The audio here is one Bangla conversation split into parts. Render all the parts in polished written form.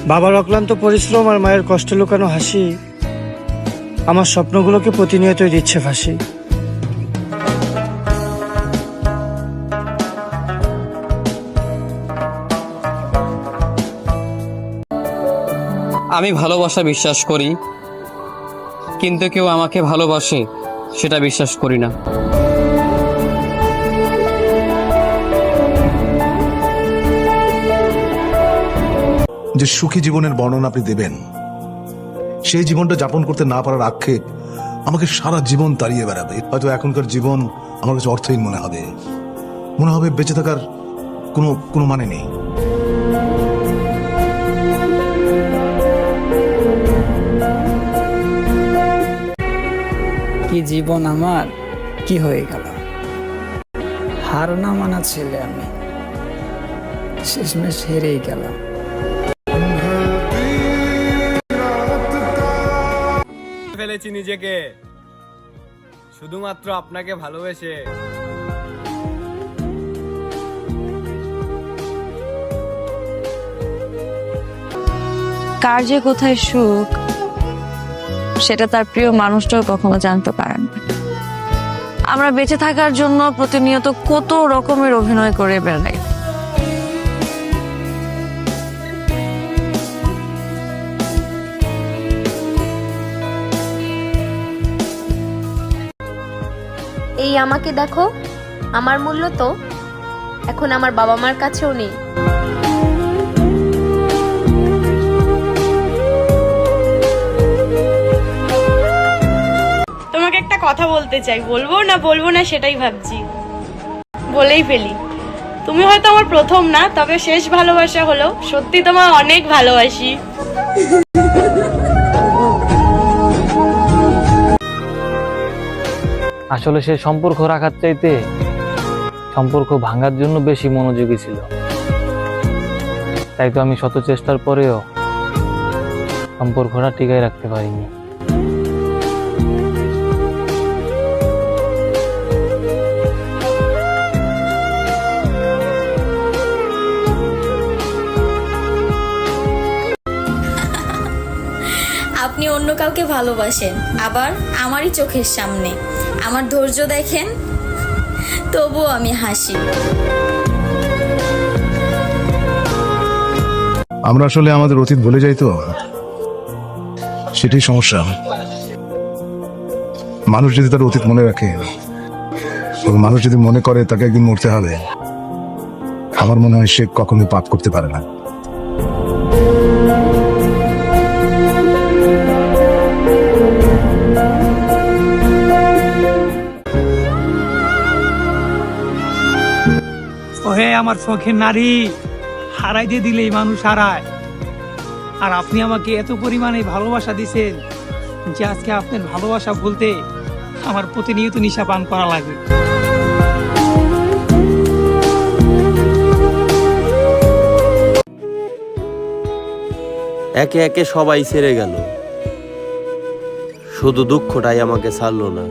বাবার অক্লান্ত পরিশ্রম আর মায়ের কষ্ট লুকানো হাসি আমার স্বপ্নগুলোকে প্রতিনিয়তই দিচ্ছে ফাঁসি। আমি ভালোবাসা বিশ্বাস করি, কিন্তু কেউ আমাকে ভালোবাসে সেটা বিশ্বাস করি না। যে সুখী জীবনের বর্ণনা আপনি দেবেন, সেই জীবনটা যাপন করতে না পারার আক্ষেপ আমাকে সারা জীবন তাড়িয়ে বেড়াবে। হয়তো এখনকার জীবন আমার কাছে অর্থহীন মনে হবে বেঁচে থাকার কোনো মানে নেই। কি জীবন আমার, কি হয়ে গেল। হার না মানা ছেলে আমি, শেষমেশ হেরেই গেলাম। ফেলেছি নিজেকে শুধুমাত্র আপনাকে ভালোবেসে। কার যে কোথায় সুখ সেটা তার প্রিয় মানুষটাও কখনো জানতে পারে না। আমরা বেঁচে থাকার জন্য প্রতিনিয়ত কত রকমের অভিনয় করে বেড়াই। এই আমাকে দেখো, আমার মূল্য তো এখন আমার বাবা মার কাছেও নেই। তোমাকে একটা কথা বলতে চাই, বলবো না সেটাই ভাবছি, বলেই ফেলি। তুমি হয়তো আমার প্রথম না, তবে শেষ ভালোবাসা হলো। সত্যি তোমায় অনেক ভালোবাসি। আসলে সে সম্পর্ক রাখার চাইতে সম্পর্ক ভাঙার জন্য বেশি মনোযোগী ছিল। তাই তো আমি শত চেষ্টার পরেও সম্পর্কটা টিকায় রাখতে পারিনি। আপনি অন্য কাউকে ভালোবাসেন, আবার আমারই চোখের সামনে। আমার ধৈর্য দেখেন, তবুও আমি হাসি। আমরা আসলে আমাদের অতীত ভুলে যাই, তো সেটাই সমস্যা। মানুষ যদি তার অতীত মনে রাখে, মানুষ যদি মনে করে তাকে একদিন মরতে হবে, আমার মনে হয় সে কখনোই পাপ করতে পারে না। ওহে আমার শখের নারী, হারাই দিয়ে দিলেই মানুষ হারায়। আর আপনি আমাকে এত পরিমাণে ভালোবাসা দিছেন যে আজকে আপনার ভালোবাসা বলতে আমার প্রতিনিয়ত নিশা পান করা লাগে। একে একে সবাই ছেড়ে গেল, শুধু দুঃখটাই আমাকে ছাড়লো না।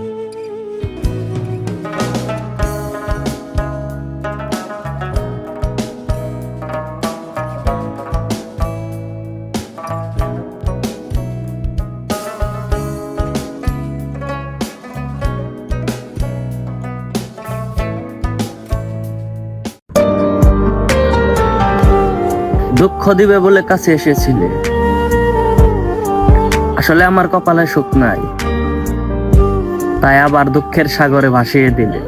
দুঃখ দিবে বলে কাছে এসেছিলে, আসলে আমার কপালে সুখ নাই, তাই আবার দুঃখের সাগরে ভাসিয়ে দিলে।